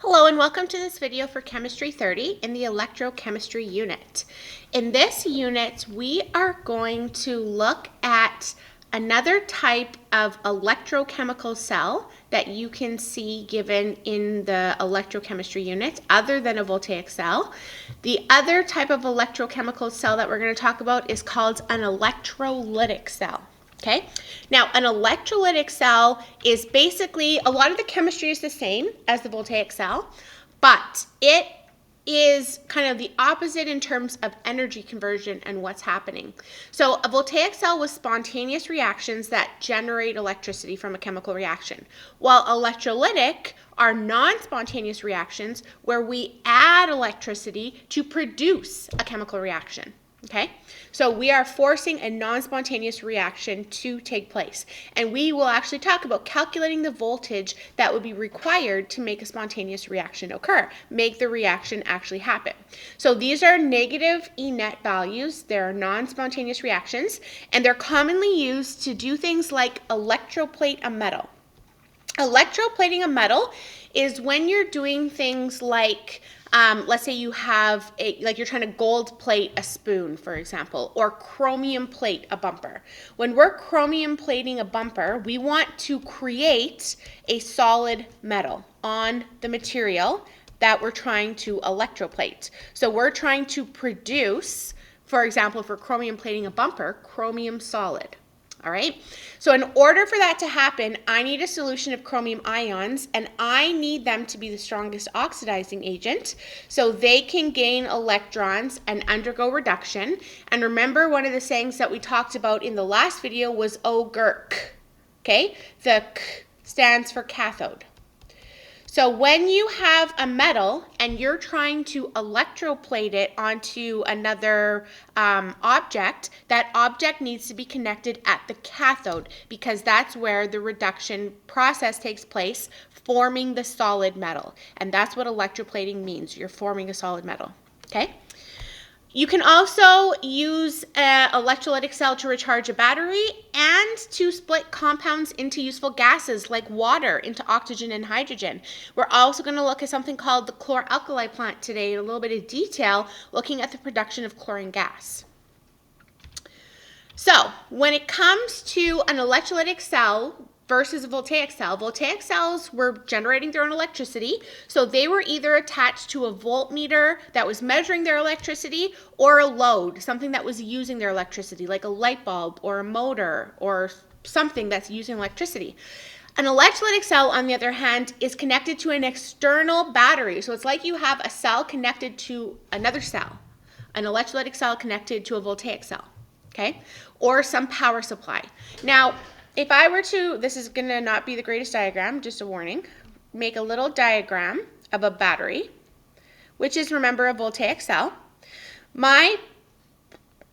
Hello and welcome to this video for Chemistry 30 in the Electrochemistry unit. In this unit, we are going to look at another type of electrochemical cell that you can see given in the electrochemistry unit other than a voltaic cell. The other type of electrochemical cell that we're going to talk about is called an electrolytic cell. Okay, now an electrolytic cell is basically, a lot of the chemistry is the same as the voltaic cell, but it is kind of the opposite in terms of energy conversion and what's happening. So a voltaic cell was spontaneous reactions that generate electricity from a chemical reaction, while electrolytic are non-spontaneous reactions where we add electricity to produce a chemical reaction. Okay, so we are forcing a non-spontaneous reaction to take place. And we will actually talk about calculating the voltage that would be required to make a spontaneous reaction occur, make the reaction actually happen. So these are negative E net values. They're non-spontaneous reactions, and they're commonly used to do things like electroplate a metal. Electroplating a metal is when you're doing things like, let's say you have you're trying to gold plate a spoon, for example, or chromium plate a bumper. When we're chromium plating a bumper, we want to create a solid metal on the material that we're trying to electroplate. So we're trying to produce, for example, for chromium plating a bumper, chromium solid. All right, so in order for that to happen, I need a solution of chromium ions, and I need them to be the strongest oxidizing agent so they can gain electrons and undergo reduction. And remember, one of the sayings that we talked about in the last video was OGERK. Okay, the K stands for cathode. So when you have a metal and you're trying to electroplate it onto another object, that object needs to be connected at the cathode because that's where the reduction process takes place, forming the solid metal. And that's what electroplating means. You're forming a solid metal. Okay? You can also use an electrolytic cell to recharge a battery and to split compounds into useful gases like water into oxygen and hydrogen. We're also going to look at something called the chloralkali plant today in a little bit of detail, looking at the production of chlorine gas. So when it comes to an electrolytic cell versus a voltaic cells were generating their own electricity, so they were either attached to a voltmeter that was measuring their electricity or a load, something that was using their electricity, like a light bulb or a motor or something that's using electricity. An electrolytic cell, on the other hand, is connected to an external battery. So it's like you have a cell connected to another cell, an electrolytic cell connected to a voltaic cell, okay, or some power supply. Now, if I were to, this is going to not be the greatest diagram, just a warning, make a little diagram of a battery, which is, remember, a voltaic cell. My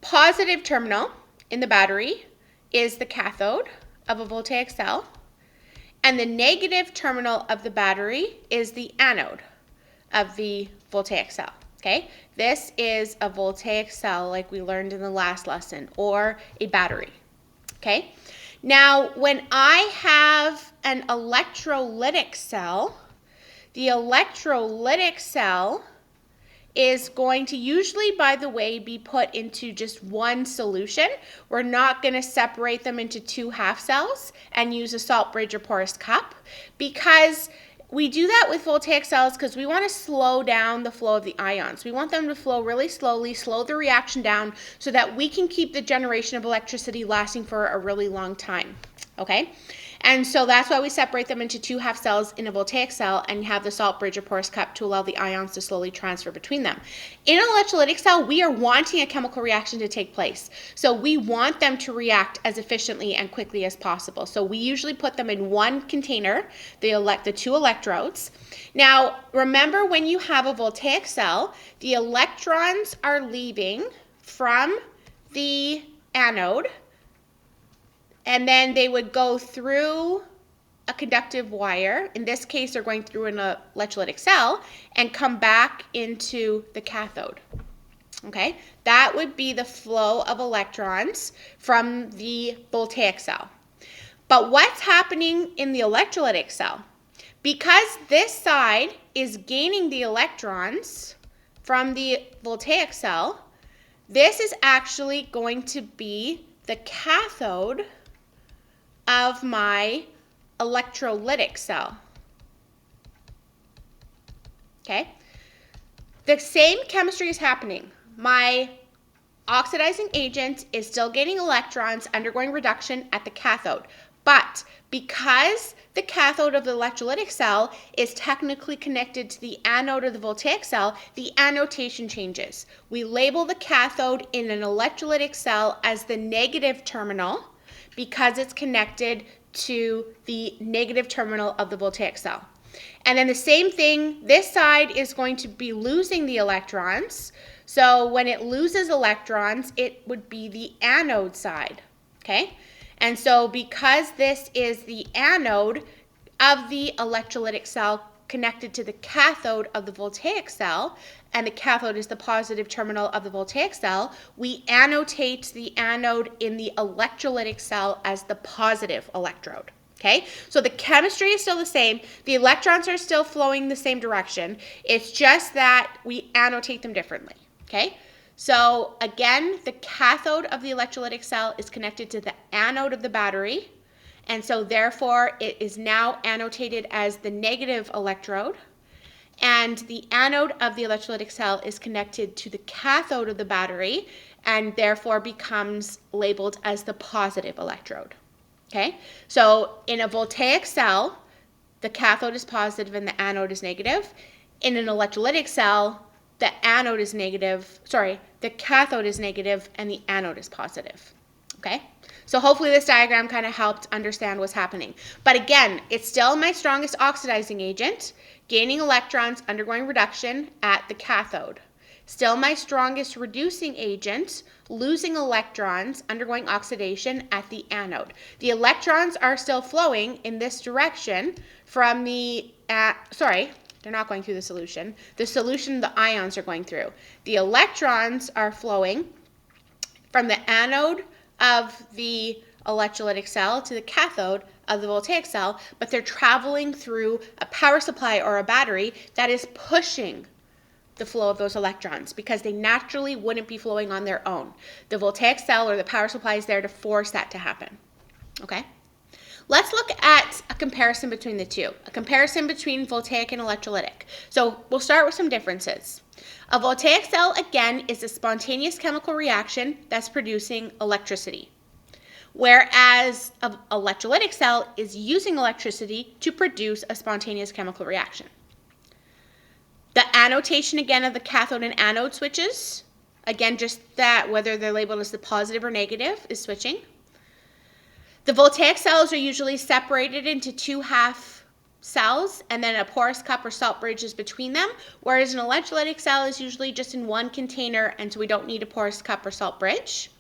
positive terminal in the battery is the cathode of a voltaic cell, and the negative terminal of the battery is the anode of the voltaic cell. Okay, this is a voltaic cell like we learned in the last lesson, or a battery. Okay. Now, when I have an electrolytic cell, the electrolytic cell is going to usually, by the way, be put into just one solution. We're not going to separate them into two half cells and use a salt bridge or porous cup, because we do that with voltaic cells because we want to slow down the flow of the ions. We want them to flow really slowly, slow the reaction down so that we can keep the generation of electricity lasting for a really long time, okay? And so that's why we separate them into two half cells in a voltaic cell and have the salt bridge or porous cup to allow the ions to slowly transfer between them. In an electrolytic cell, we are wanting a chemical reaction to take place. So we want them to react as efficiently and quickly as possible. So we usually put them in one container, the two electrodes. Now, remember, when you have a voltaic cell, the electrons are leaving from the anode, and then they would go through a conductive wire. In this case, they're going through an electrolytic cell and come back into the cathode. Okay, that would be the flow of electrons from the voltaic cell. But what's happening in the electrolytic cell? Because this side is gaining the electrons from the voltaic cell, this is actually going to be the cathode of my electrolytic cell. Okay? The same chemistry is happening. My oxidizing agent is still gaining electrons, undergoing reduction at the cathode. But because the cathode of the electrolytic cell is technically connected to the anode of the voltaic cell, the annotation changes. We label the cathode in an electrolytic cell as the negative terminal because it's connected to the negative terminal of the voltaic cell. And then the same thing, this side is going to be losing the electrons. So when it loses electrons, it would be the anode side, okay? And so because this is the anode of the electrolytic cell connected to the cathode of the voltaic cell, and the cathode is the positive terminal of the voltaic cell, we annotate the anode in the electrolytic cell as the positive electrode. Okay, so the chemistry is still the same. The electrons are still flowing the same direction. It's just that we annotate them differently. Okay, so again, the cathode of the electrolytic cell is connected to the anode of the battery. And so therefore, it is now annotated as the negative electrode. And the anode of the electrolytic cell is connected to the cathode of the battery and therefore becomes labeled as the positive electrode. Okay, so in a voltaic cell, the cathode is positive and the anode is negative. In an electrolytic cell, the cathode is negative and the anode is positive. Okay, so hopefully this diagram kind of helped understand what's happening. But again, it's still my strongest oxidizing agent, gaining electrons, undergoing reduction at the cathode. Still my strongest reducing agent, losing electrons, undergoing oxidation at the anode. The electrons are still flowing in this direction from the, they're not going through the solution. The solution, the ions are going through. The electrons are flowing from the anode of the electrolytic cell to the cathode of the voltaic cell, but they're traveling through a power supply or a battery that is pushing the flow of those electrons because they naturally wouldn't be flowing on their own. The voltaic cell or the power supply is there to force that to happen. Okay? Let's look at a comparison between the two, a comparison between voltaic and electrolytic. So we'll start with some differences. A voltaic cell, again, is a spontaneous chemical reaction that's producing electricity, whereas an electrolytic cell is using electricity to produce a spontaneous chemical reaction. The annotation, again, of the cathode and anode switches. Again, just that whether they're labeled as the positive or negative is switching. The voltaic cells are usually separated into two half cells and then a porous cup or salt bridge is between them, whereas an electrolytic cell is usually just in one container and so we don't need a porous cup or salt bridge.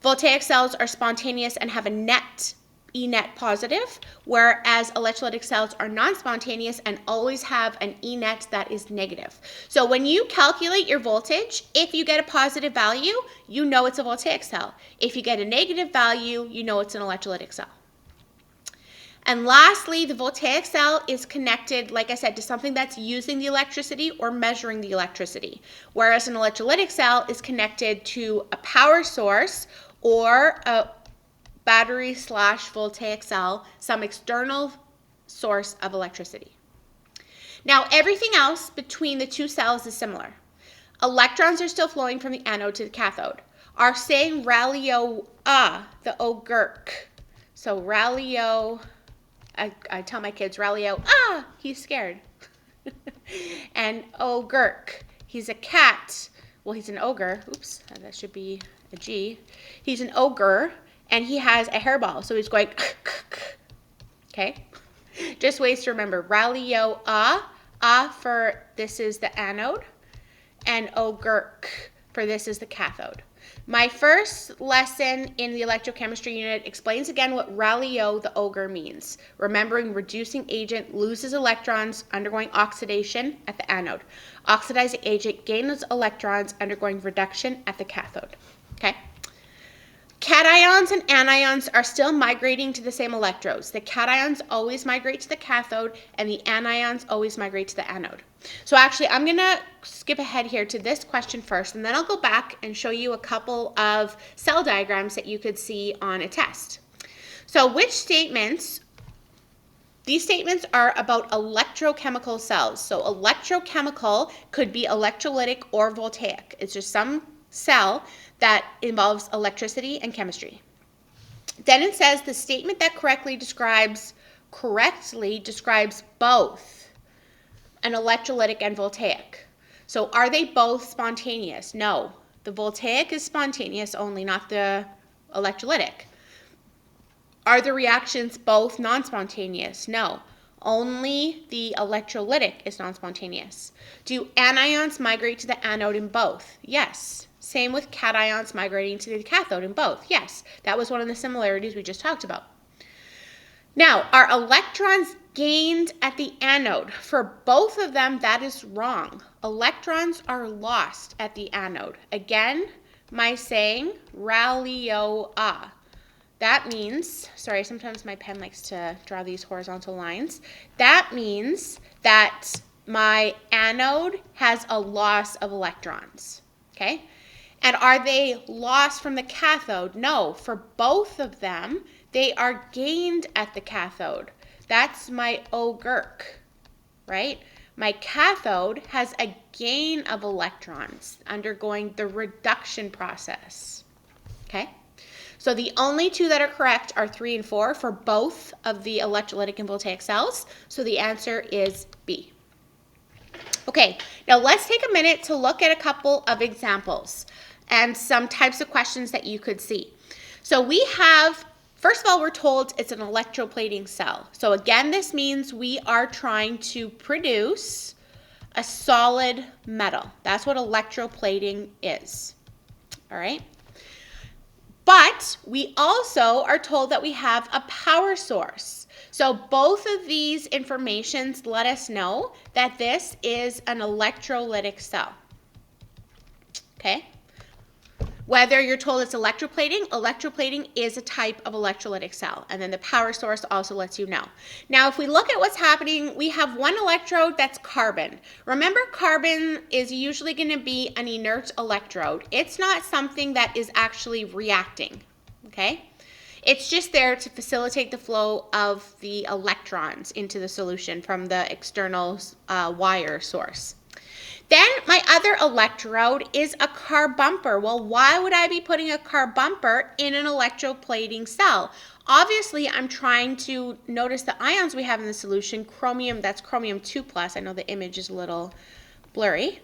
Voltaic cells are spontaneous and have a net E-net positive, whereas electrolytic cells are non-spontaneous and always have an E-net that is negative. So when you calculate your voltage, if you get a positive value, you know it's a voltaic cell. If you get a negative value, you know it's an electrolytic cell. And lastly, the voltaic cell is connected, like I said, to something that's using the electricity or measuring the electricity, whereas an electrolytic cell is connected to a power source or a battery/voltaic cell, some external source of electricity. Now, everything else between the two cells is similar. Electrons are still flowing from the anode to the cathode. Our saying rally-o, the o-gurk. So rally-o, I tell my kids rally-o, he's scared. And o-gurk, he's a cat. Well, he's an ogre. Oops, that should be a G. He's an ogre. And he has a hairball, so he's going, okay? Just ways to remember, rally-o, for this is the anode, and o-gurk for this is the cathode. My first lesson in the electrochemistry unit explains again what rally-o, the ogre, means. Remembering reducing agent loses electrons undergoing oxidation at the anode. Oxidizing agent gains electrons undergoing reduction at the cathode, okay? Cations and anions are still migrating to the same electrodes. The cations always migrate to the cathode and the anions always migrate to the anode. So actually, I'm going to skip ahead here to this question first, and then I'll go back and show you a couple of cell diagrams that you could see on a test. So which statements? These statements are about electrochemical cells. So electrochemical could be electrolytic or voltaic. It's just some cell that involves electricity and chemistry. Then it says the statement that correctly describes both an electrolytic and voltaic. So are they both spontaneous? No. The voltaic is spontaneous only, not the electrolytic. Are the reactions both non-spontaneous? No. Only the electrolytic is non-spontaneous. Do anions migrate to the anode in both? Yes. Same with cations migrating to the cathode in both. Yes. That was one of the similarities we just talked about. Now, are electrons gained at the anode? For both of them, that is wrong. Electrons are lost at the anode. Again, my saying, rally-o-ah. That means, sorry, sometimes my pen likes to draw these horizontal lines. That means that my anode has a loss of electrons, okay? And are they lost from the cathode? No, for both of them, they are gained at the cathode. That's my O-GERC, right? My cathode has a gain of electrons undergoing the reduction process, okay? So the only two that are correct are 3 and 4 for both of the electrolytic and voltaic cells. So the answer is B. Okay, now let's take a minute to look at a couple of examples and some types of questions that you could see. So we have, first of all, we're told it's an electroplating cell. So again, this means we are trying to produce a solid metal. That's what electroplating is, all right? But we also are told that we have a power source. So both of these informations let us know that this is an electrolytic cell, okay? Whether you're told it's electroplating is a type of electrolytic cell. And then the power source also lets you know. Now, if we look at what's happening, we have one electrode that's carbon. Remember, carbon is usually going to be an inert electrode. It's not something that is actually reacting, okay? It's just there to facilitate the flow of the electrons into the solution from the external wire source. Then my other electrode is a car bumper. Well, why would I be putting a car bumper in an electroplating cell? Obviously, I'm trying to notice the ions we have in the solution. Chromium, that's chromium 2+. I know the image is a little blurry.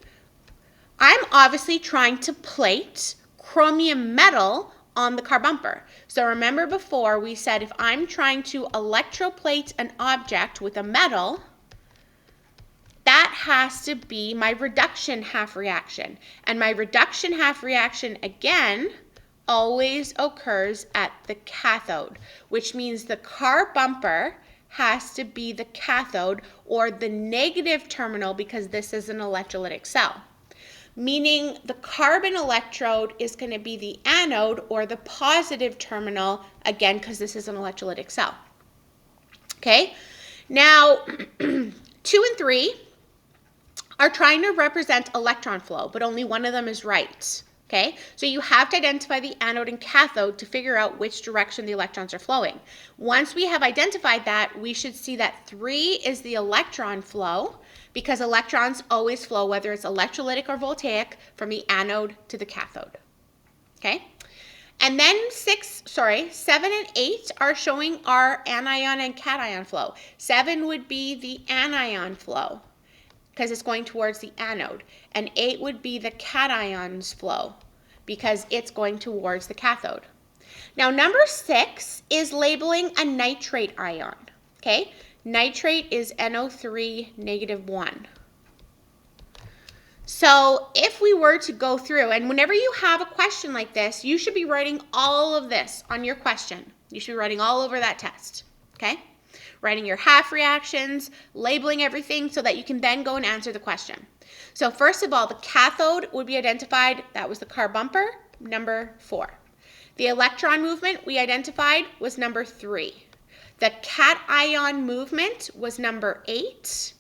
I'm obviously trying to plate chromium metal on the car bumper. So remember before we said if I'm trying to electroplate an object with a metal, that has to be my reduction half reaction. And my reduction half reaction, again, always occurs at the cathode, which means the car bumper has to be the cathode or the negative terminal because this is an electrolytic cell. Meaning the carbon electrode is going to be the anode or the positive terminal, again, because this is an electrolytic cell. Okay? Now, 2 and 3 are trying to represent electron flow, but only one of them is right, okay? So you have to identify the anode and cathode to figure out which direction the electrons are flowing. Once we have identified that, we should see that 3 is the electron flow because electrons always flow, whether it's electrolytic or voltaic, from the anode to the cathode, okay? And then 7 and 8 are showing our anion and cation flow. 7 would be the anion flow, because it's going towards the anode. And 8 would be the cation's flow because it's going towards the cathode. Now, number 6 is labeling a nitrate ion, okay? Nitrate is NO3 -1. So if we were to go through, and whenever you have a question like this, you should be writing all of this on your question. You should be writing all over that test, okay? Writing your half reactions, labeling everything so that you can then go and answer the question. So first of all, the cathode would be identified. That was the car bumper, number 4. The electron movement we identified was number 3. The cation movement was number 8.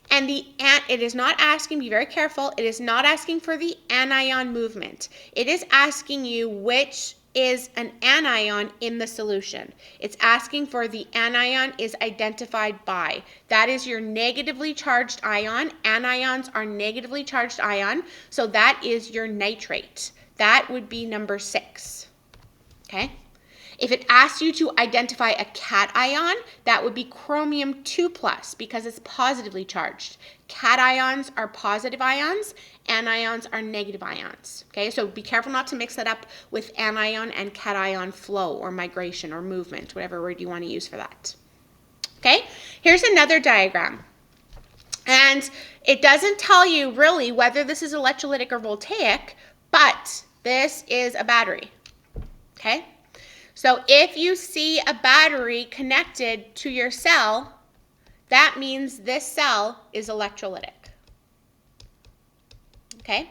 And it is not asking, be very careful, it is not asking for the anion movement. It is asking you which is an anion in the solution. It's asking for the anion is identified by. That is your negatively charged ion. Anions are negatively charged ion, so that is your nitrate. That would be number 6. Okay? If it asks you to identify a cation, that would be chromium 2+, because it's positively charged. Cations are positive ions, anions are negative ions. Okay, so be careful not to mix that up with anion and cation flow or migration or movement, whatever word you want to use for that. Okay, here's another diagram. And it doesn't tell you really whether this is electrolytic or voltaic, but this is a battery. Okay? So if you see a battery connected to your cell, that means this cell is electrolytic. Okay?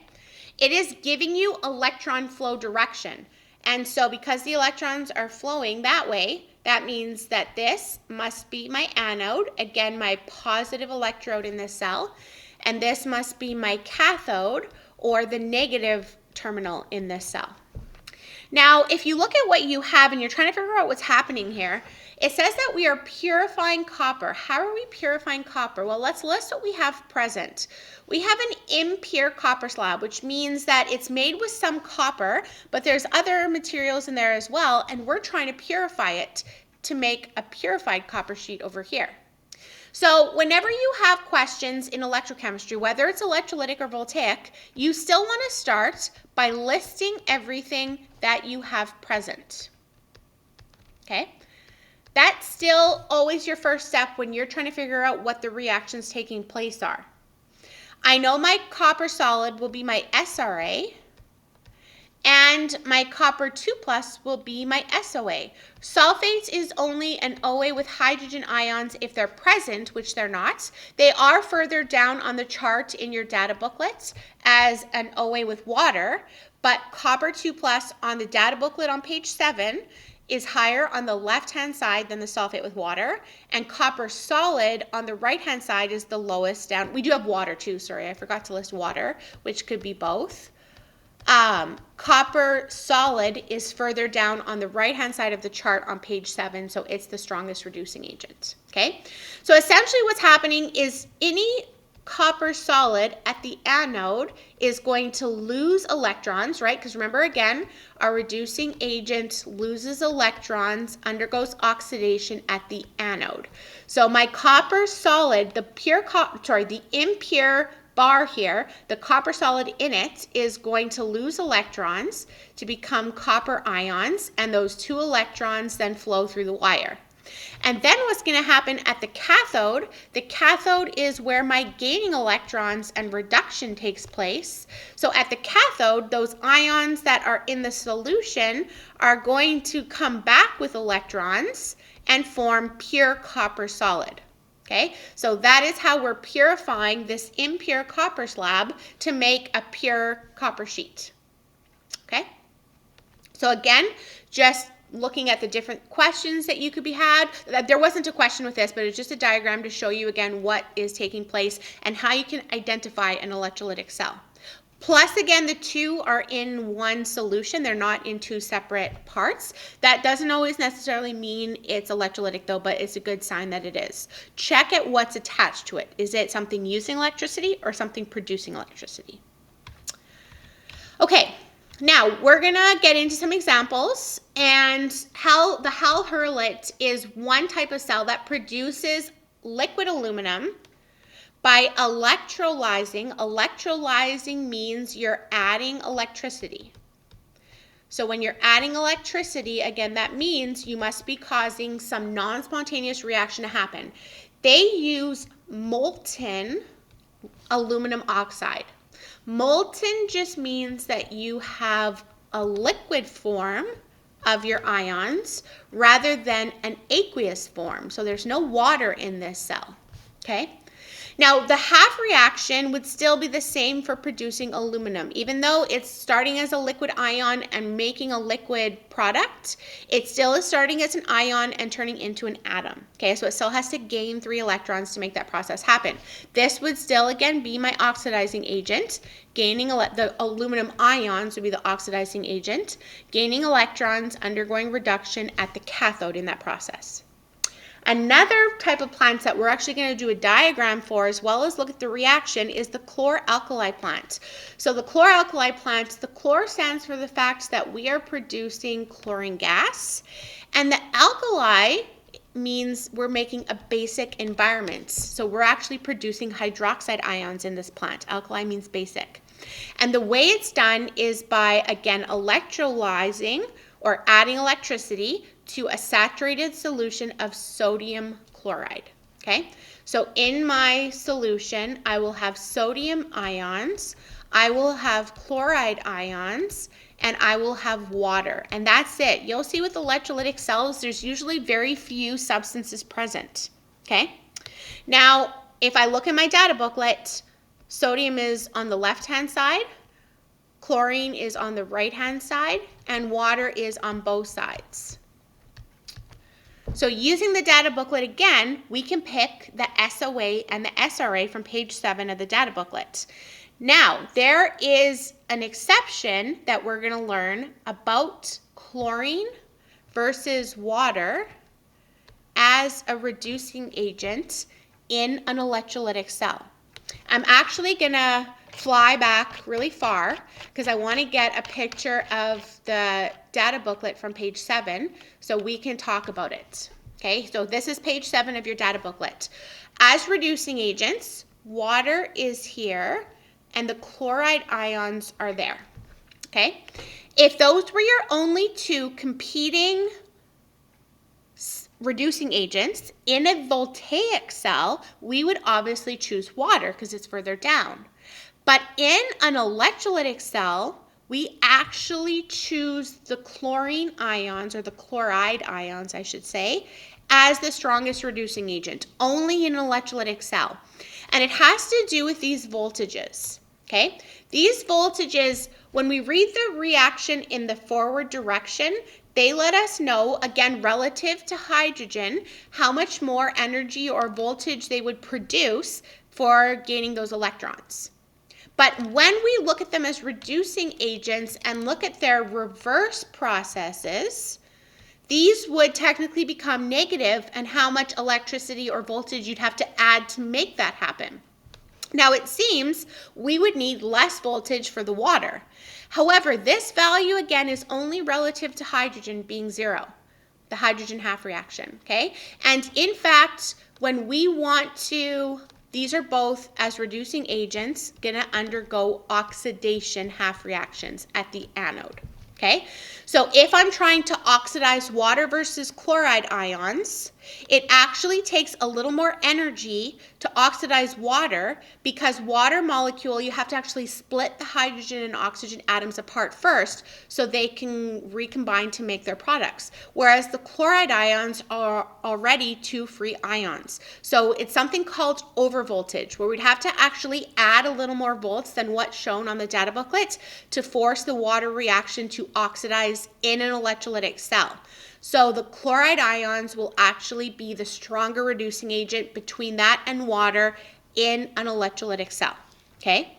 It is giving you electron flow direction. And so because the electrons are flowing that way, that means that this must be my anode, again, my positive electrode in this cell, and this must be my cathode, or the negative terminal in this cell. Now, if you look at what you have and you're trying to figure out what's happening here, it says that we are purifying copper. How are we purifying copper? Well, let's list what we have present. We have an impure copper slab, which means that it's made with some copper, but there's other materials in there as well, and we're trying to purify it to make a purified copper sheet over here. So whenever you have questions in electrochemistry, whether it's electrolytic or voltaic, you still want to start by listing everything that you have present. Okay? That's still always your first step when you're trying to figure out what the reactions taking place are. I know my copper solid will be my SRA, and my copper 2+ will be my SOA. Sulfates is only an OA with hydrogen ions if they're present, which they're not. They are further down on the chart in your data booklet as an OA with water, but copper 2+ on the data booklet on page 7 is higher on the left-hand side than the sulfate with water, and copper solid on the right-hand side is the lowest down. We do have water too, sorry, I forgot to list water, which could be both. Copper solid is further down on the right-hand side of the chart on page 7, so it's the strongest reducing agent, okay? So essentially what's happening is any copper solid at the anode is going to lose electrons, right? Because remember again, our reducing agent loses electrons, undergoes oxidation at the anode. So my copper solid, the impure bar here, the copper solid in it is going to lose electrons to become copper ions, and those 2 electrons then flow through the wire. And then what's going to happen at the cathode is where my gaining electrons and reduction takes place. So at the cathode, those ions that are in the solution are going to come back with electrons and form pure copper solid. Okay, so that is how we're purifying this impure copper slab to make a pure copper sheet. Okay, so again, just looking at the different questions that you could be had. There wasn't a question with this, but it's just a diagram to show you again what is taking place and how you can identify an electrolytic cell. Plus, again, the 2 are in one solution. They're not in 2 separate parts. That doesn't always necessarily mean it's electrolytic, though, but it's a good sign that it is. Check at what's attached to it. Is it something using electricity or something producing electricity? Okay, now we're going to get into some examples. And the Hall-Hurlett is one type of cell that produces liquid aluminum by electrolyzing. Electrolyzing means you're adding electricity. So when you're adding electricity, again, that means you must be causing some non-spontaneous reaction to happen. They use molten aluminum oxide. Molten just means that you have a liquid form of your ions rather than an aqueous form. So there's no water in this cell, okay? Now, the half reaction would still be the same for producing aluminum. Even though it's starting as a liquid ion and making a liquid product, it still is starting as an ion and turning into an atom. Okay, so it still has to gain 3 electrons to make that process happen. This would still, again, be my oxidizing agent. Gaining the aluminum ions would be the oxidizing agent. Gaining electrons, undergoing reduction at the cathode in that process. Another type of plants that we're actually going to do a diagram for, as well as look at the reaction, is the chlor-alkali plant. So the chlor-alkali plant, the chlor stands for the fact that we are producing chlorine gas, and the alkali means we're making a basic environment. So we're actually producing hydroxide ions in this plant. Alkali means basic. And the way it's done is by, again, electrolyzing or adding electricity to a saturated solution of sodium chloride. Okay, so in my solution, I will have sodium ions, I will have chloride ions, and I will have water. And that's it. You'll see with electrolytic cells, there's usually very few substances present. Okay, now if I look at my data booklet, sodium is on the left-hand side, chlorine is on the right-hand side, and water is on both sides. So using the data booklet again, we can pick the SOA and the SRA from page 7 of the data booklet. Now, there is an exception that we're going to learn about chlorine versus water as a reducing agent in an electrolytic cell. I'm actually going to fly back really far because I want to get a picture of the data booklet from page 7 so we can talk about it. Okay, so this is page 7 of your data booklet. As reducing agents, water is here and the chloride ions are there. Okay, if those were your only 2 competing reducing agents in a voltaic cell, we would obviously choose water because it's further down. But in an electrolytic cell, we actually choose the chlorine ions, or the chloride ions, I should say, as the strongest reducing agent, only in an electrolytic cell. And it has to do with these voltages, okay? These voltages, when we read the reaction in the forward direction, they let us know, again, relative to hydrogen, how much more energy or voltage they would produce for gaining those electrons. But when we look at them as reducing agents and look at their reverse processes, these would technically become negative, and how much electricity or voltage you'd have to add to make that happen. Now it seems we would need less voltage for the water. However, this value again is only relative to hydrogen being 0, the hydrogen half reaction, okay? And in fact, when we want to, these are both as reducing agents gonna undergo oxidation half reactions at the anode, okay? So if I'm trying to oxidize water versus chloride ions, it actually takes a little more energy to oxidize water because water molecule, you have to actually split the hydrogen and oxygen atoms apart first so they can recombine to make their products. Whereas the chloride ions are already 2 free ions. So it's something called overvoltage, where we'd have to actually add a little more volts than what's shown on the data booklet to force the water reaction to oxidize in an electrolytic cell. So the chloride ions will actually be the stronger reducing agent between that and water in an electrolytic cell, okay?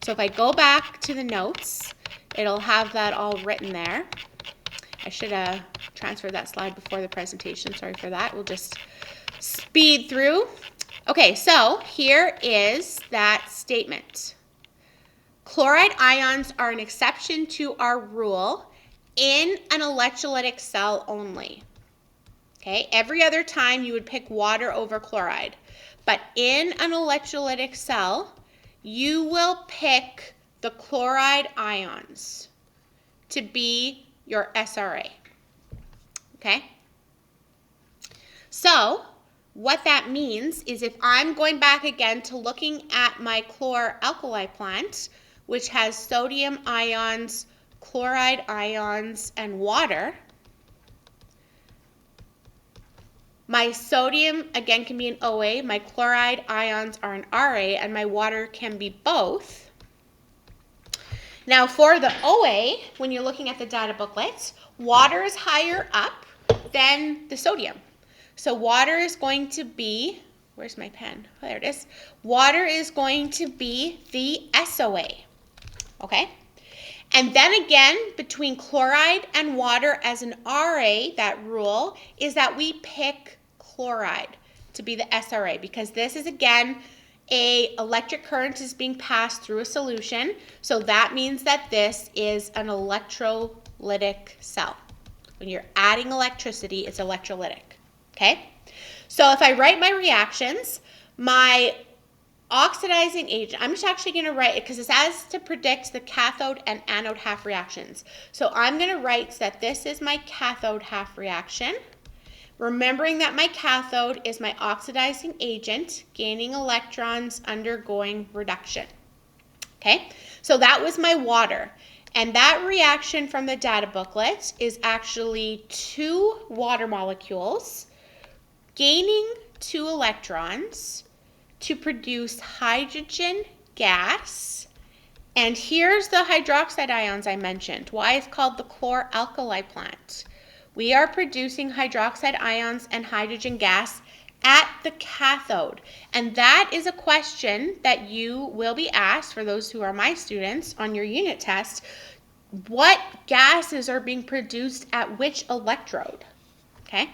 So if I go back to the notes, it'll have that all written there. I should have transferred that slide before the presentation. Sorry for that. We'll just speed through. Okay, so here is that statement. Chloride ions are an exception to our rule in an electrolytic cell only. Okay, every other time you would pick water over chloride. But in an electrolytic cell, you will pick the chloride ions to be your SRA. Okay? So, what that means is if I'm going back again to looking at my chlor-alkali plant, which has sodium ions, chloride ions, and water, My sodium, again, can be an OA. My chloride ions are an RA, and my water can be both. Now, for the OA, when you're looking at the data booklets, water is higher up than the sodium. So water is going to be, where's my pen? Oh, there it is. Water is going to be the SOA, okay? And then again, between chloride and water as an RA, that rule is that we pick chloride to be the SRA, because this is, again, a electric current is being passed through a solution. So that means that this is an electrolytic cell. When you're adding electricity, it's electrolytic, okay? So if I write my reactions, my oxidizing agent, I'm just actually going to write it because it has to predict the cathode and anode half reactions. So I'm going to write that this is my cathode half reaction, remembering that my cathode is my oxidizing agent gaining electrons undergoing reduction. Okay, so that was my water. And that reaction from the data booklet is actually 2 water molecules gaining 2 electrons to produce hydrogen gas. And here's the hydroxide ions I mentioned, why it's called the chlor-alkali plant. We are producing hydroxide ions and hydrogen gas at the cathode. And that is a question that you will be asked, for those who are my students, on your unit test. What gases are being produced at which electrode? Okay?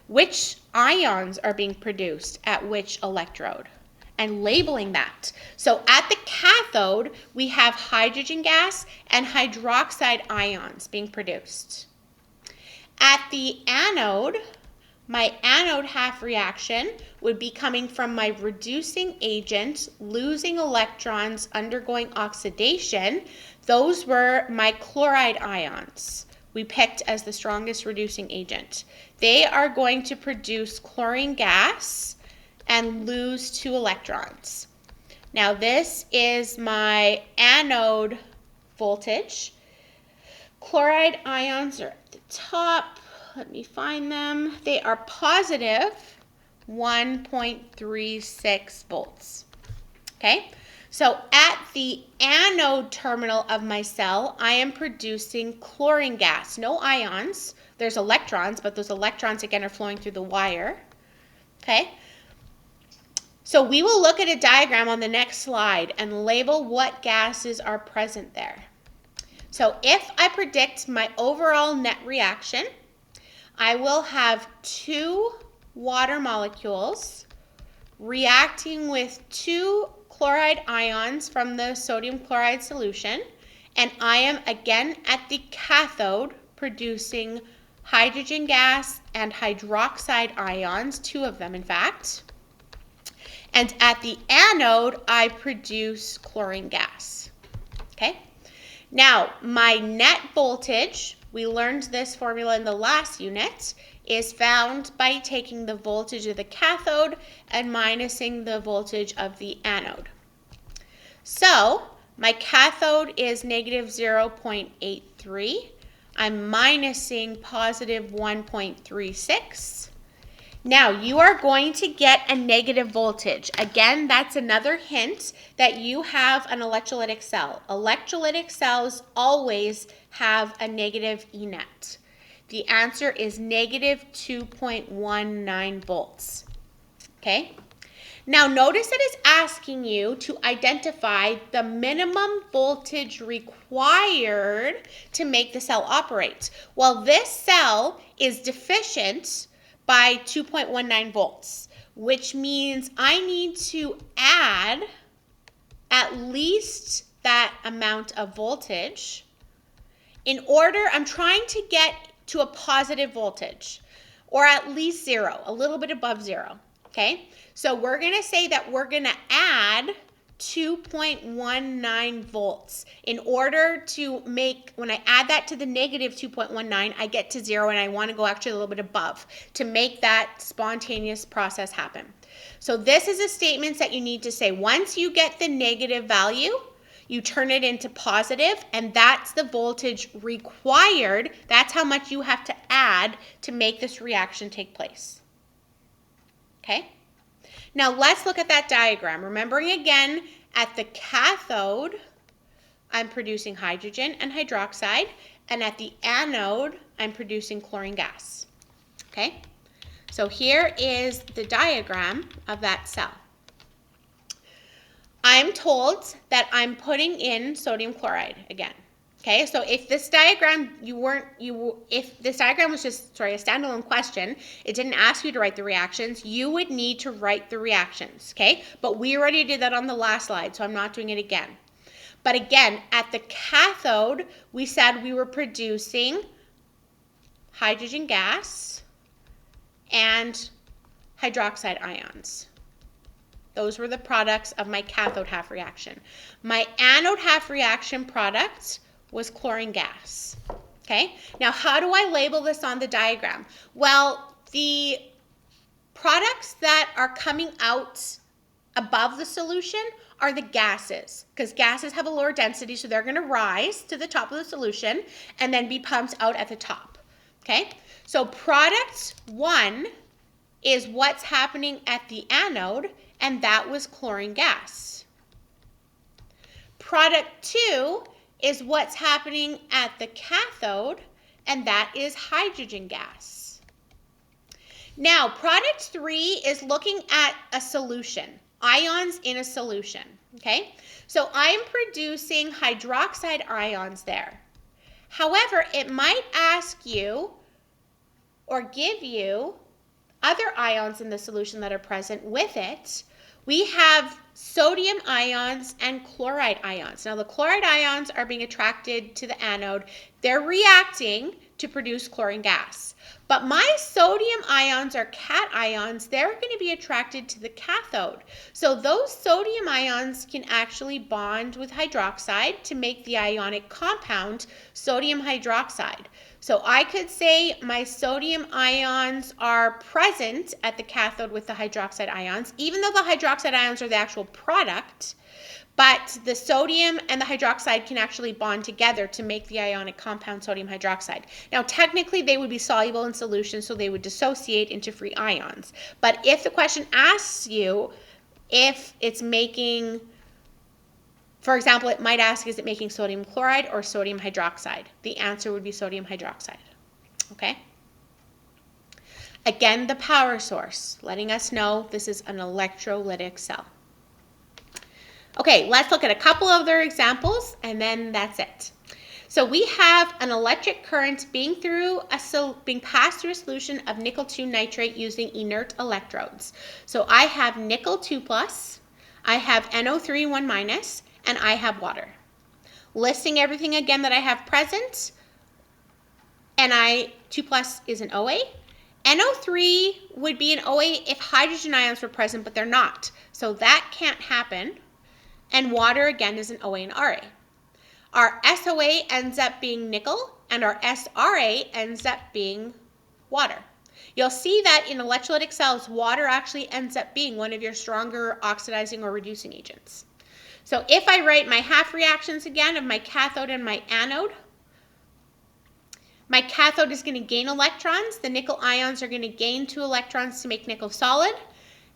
Which ions are being produced at which electrode? And labeling that. So at the cathode, we have hydrogen gas and hydroxide ions being produced. At the anode, my anode half reaction would be coming from my reducing agent losing electrons undergoing oxidation. Those were my chloride ions we picked as the strongest reducing agent. They are going to produce chlorine gas and lose 2 electrons. Now this is my anode voltage. Chloride ions are at the top. Let me find them. They are positive 1.36 volts. Okay, so at the anode terminal of my cell, I am producing chlorine gas. No ions. There's electrons, but those electrons again are flowing through the wire. Okay, so we will look at a diagram on the next slide and label what gases are present there. So if I predict my overall net reaction, I will have 2 water molecules reacting with 2 chloride ions from the sodium chloride solution, and I am again at the cathode producing hydrogen gas and hydroxide ions, 2 of them in fact. And at the anode, I produce chlorine gas. Okay? Now, my net voltage, we learned this formula in the last unit, is found by taking the voltage of the cathode and minusing the voltage of the anode. So, my cathode is negative 0.83. I'm minusing positive 1.36. Now, you are going to get a negative voltage. Again, that's another hint that you have an electrolytic cell. Electrolytic cells always have a negative E net. The answer is negative 2.19 volts. Okay? Now, notice it is asking you to identify the minimum voltage required to make the cell operate. Well, this cell is deficient by 2.19 volts, which means I need to add at least that amount of voltage in order, I'm trying to get to a positive voltage, or at least 0, a little bit above 0, okay? So we're gonna say that we're gonna add 2.19 volts in order to make, when I add that to the negative 2.19, I get to 0, and I want to go actually a little bit above to make that spontaneous process happen. So this is a statement that you need to say. Once you get the negative value, you turn it into positive, and that's the voltage required. That's how much you have to add to make this reaction take place. okay? Now let's look at that diagram. Remembering again, at the cathode, I'm producing hydrogen and hydroxide, and at the anode, I'm producing chlorine gas, okay? So here is the diagram of that cell. I'm told that I'm putting in sodium chloride again. Okay, so if this diagram if this diagram was just, a standalone question, it didn't ask you to write the reactions, you would need to write the reactions, okay? But we already did that on the last slide, so I'm not doing it again. But again, at the cathode, we said we were producing hydrogen gas and hydroxide ions. Those were the products of my cathode half reaction. My anode half reaction product was chlorine gas. Okay, now how do I label this on the diagram? Well, the products that are coming out above the solution are the gases, because gases have a lower density, so they're going to rise to the top of the solution and then be pumped out at the top. Okay, so product 1 is what's happening at the anode, and that was chlorine gas. Product 2 is what's happening at the cathode, and that is hydrogen gas. Now, product 3 is looking at a solution, ions in a solution, okay? So I'm producing hydroxide ions there. However, it might ask you or give you other ions in the solution that are present with it. We have sodium ions and chloride ions. Now the chloride ions are being attracted to the anode. They're reacting to produce chlorine gas. But my sodium ions are cations. They're going to be attracted to the cathode. So those sodium ions can actually bond with hydroxide to make the ionic compound sodium hydroxide. So I could say my sodium ions are present at the cathode with the hydroxide ions, even though the hydroxide ions are the actual product, but the sodium and the hydroxide can actually bond together to make the ionic compound sodium hydroxide. Now, technically, they would be soluble in solution, so they would dissociate into free ions. But if the question asks you if it's making, for example, it might ask, is it making sodium chloride or sodium hydroxide? The answer would be sodium hydroxide, okay? Again, the power source, letting us know this is an electrolytic cell. Okay, let's look at a couple other examples, and then that's it. So we have an electric current being passed through a solution of nickel 2 nitrate using inert electrodes. So I have nickel 2+, I have NO3 1-, and I have water. Listing everything again that I have present, Ni2+ is an OA. NO3 would be an OA if hydrogen ions were present, but they're not. So that can't happen. And water, again, is an OA and RA. Our SOA ends up being nickel, and our SRA ends up being water. You'll see that in electrolytic cells, water actually ends up being one of your stronger oxidizing or reducing agents. So if I write my half reactions again of my cathode and my anode, my cathode is going to gain electrons. The nickel ions are going to gain 2 electrons to make nickel solid.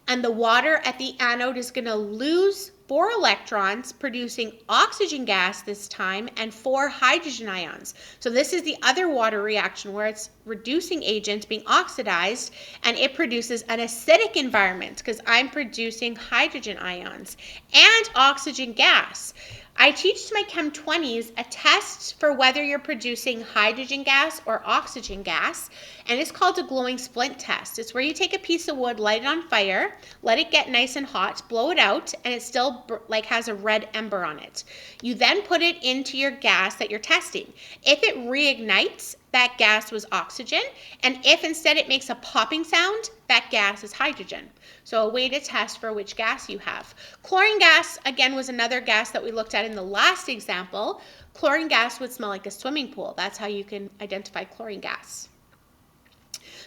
And the water at the anode is going to lose 4 electrons, producing oxygen gas this time, and 4 hydrogen ions. So this is the other water reaction where it's reducing agent being oxidized, and it produces an acidic environment because I'm producing hydrogen ions and oxygen gas. I teach to my Chem 20s a test for whether you're producing hydrogen gas or oxygen gas, and it's called a glowing splint test. It's where you take a piece of wood, light it on fire, let it get nice and hot, blow it out, and it still has a red ember on it. You then put it into your gas that you're testing. If it reignites, that gas was oxygen, and if instead it makes a popping sound, that gas is hydrogen. So a way to test for which gas you have. Chlorine gas, again, was another gas that we looked at in the last example. Chlorine gas would smell like a swimming pool. That's how you can identify chlorine gas.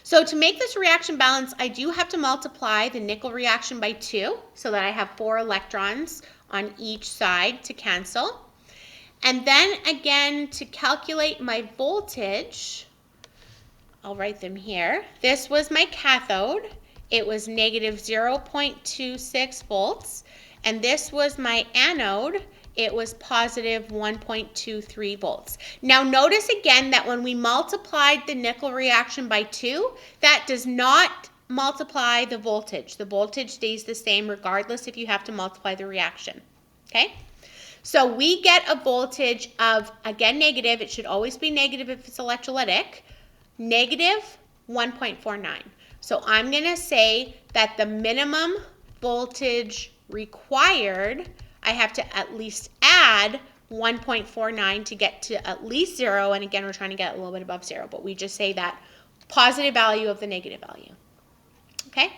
So to make this reaction balance, I do have to multiply the nickel reaction by 2 so that I have 4 electrons on each side to cancel. And then again, to calculate my voltage, I'll write them here. This was my cathode. it was negative 0.26 volts. And this was my anode. It was positive 1.23 volts. Now notice again that when we multiplied the nickel reaction by 2, that does not multiply the voltage. The voltage stays the same regardless if you have to multiply the reaction. Okay? So we get a voltage of, again, negative. It should always be negative if it's electrolytic. Negative 1.49. So I'm going to say that the minimum voltage required, I have to at least add 1.49 to get to at least 0. And again, we're trying to get a little bit above 0, but we just say that positive value of the negative value. Okay?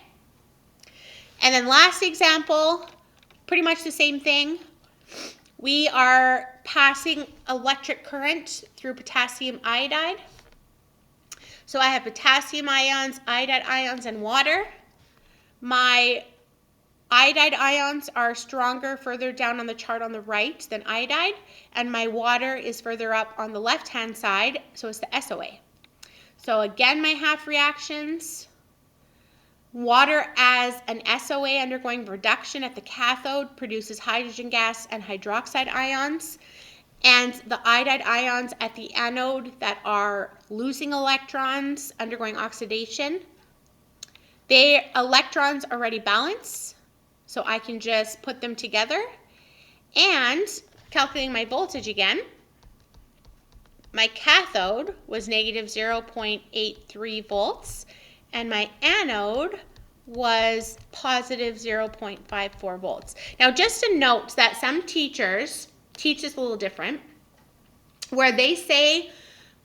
And then last example, pretty much the same thing. We are passing electric current through potassium iodide. So I have potassium ions, iodide ions, and water. My iodide ions are stronger further down on the chart on the right than iodide, and my water is further up on the left-hand side, so it's the SOA. So again, my half reactions. Water as an SOA undergoing reduction at the cathode produces hydrogen gas and hydroxide ions. And the iodide ions at the anode that are losing electrons undergoing oxidation, their electrons are already balanced, so I can just put them together. And calculating my voltage again, my cathode was negative 0.83 volts, and my anode was positive 0.54 volts. Now, just to note that some teachers teach this a little different, where they say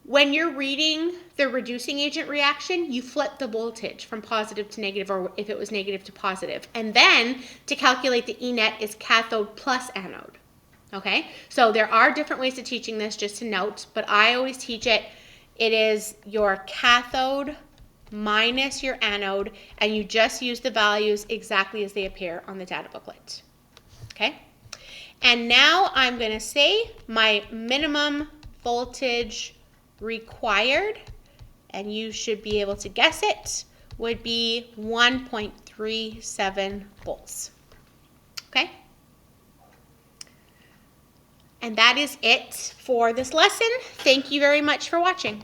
when you're reading the reducing agent reaction, you flip the voltage from positive to negative, or if it was negative to positive. And then to calculate the E net is cathode plus anode. Okay, so there are different ways of teaching this, just to note, but I always teach it. It is your cathode minus your anode, and you just use the values exactly as they appear on the data booklet. Okay, and now I'm going to say my minimum voltage required, and you should be able to guess it, would be 1.37 volts. Okay? And that is it for this lesson. Thank you very much for watching.